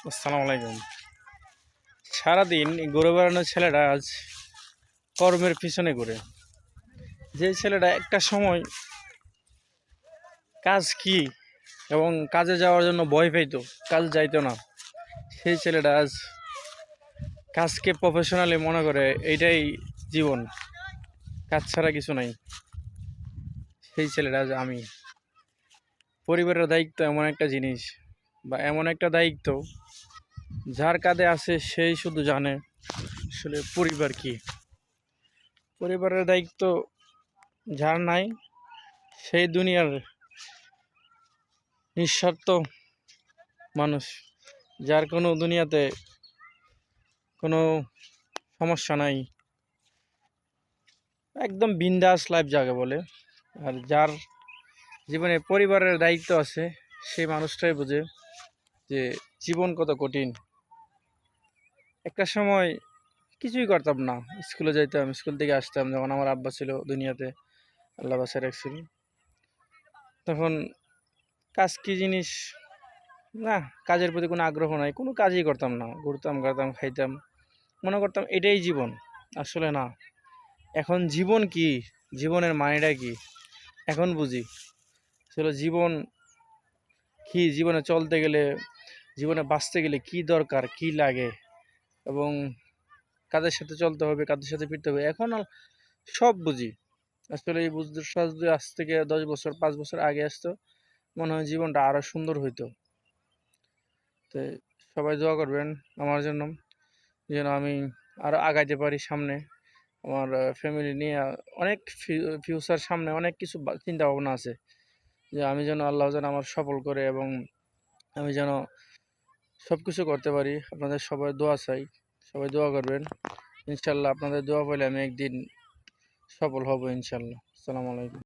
আসসালামু আলাইকুম। সারাদিন ঘুরে বেড়ানো ছেলেটা আজ কর্মের পিছনে ঘুরে। যে ছেলেটা একটা সময় কাজ কি এবং কাজে যাওয়ার জন্য ভয় পাইতো, কাজ যাইতো না, সেই ছেলেটা আজ কাজকে প্রফেশনালি মনে করে এইটাই জীবন, কাজ ছাড়া কিছু নাই। সেই ছেলেটা আজ আমি। পরিবারের দায়িত্ব এমন একটা জিনিস বা এমন একটা দায়িত্ব, যার কাঁধে আছে সেই শুধু জানে আসলে পরিবার কি। পরিবারের দায়িত্ব যার নাই, সেই দুনিয়ার নিঃস্বার্থ মানুষ, যার কোনো দুনিয়াতে কোনো সমস্যা নাই, একদম বিন্দাস লাইফ যাকে বলে। আর যার জীবনে পরিবারের দায়িত্ব আছে, সেই মানুষটাই বোঝে যে জীবন কত কঠিন। একটা সময় কিছুই করতাম না, স্কুলে যাইতাম, স্কুল থেকে আসতাম, যখন আমার আব্বা ছিল দুনিয়াতে, আল্লাহ বাসায় রাখছিল, তখন কাজ কি জিনিস, না, কাজের প্রতি কোনো আগ্রহ নাই, কোনো কাজই করতাম না, ঘুরতাম ঘারতাম খাইতাম, মনে করতাম এটাই জীবন। আসলে না। এখন জীবন কি, জীবনের মানেটা কি এখন বুঝি। আসলে জীবন কি, জীবনে চলতে গেলে, জীবনে বাঁচতে গেলে কি দরকার, কি লাগে, এবং কাদের সাথে চলতে হবে, কাদের সাথে ফিরতে হবে, এখন সব বুঝি। আসলে এই বুঝতে যদি আজ থেকে 10 বছর 5 বছর আগে আসতো, মনে হয় জীবনটা আরো সুন্দর হইতো। তো সবাই দোয়া করবেন আমার জন্য, যেন আমি আরো আগাইতে পারি সামনে। আমার ফ্যামিলি নিয়ে অনেক ফিউচার, সামনে অনেক কিছু চিন্তা ভাবনা আছে, যে আমি যেন, আল্লাহ যেন আমার সফল করে, এবং আমি যেন সব কিছু করতে পারি। আপনাদের সবাই দোয়া চাই, সবাই দোয়া করবেন। ইনশাল্লাহ আপনাদের দোয়া পেলে আমি একদিন সফল হব ইনশাল্লাহ। আসসালামু আলাইকুম।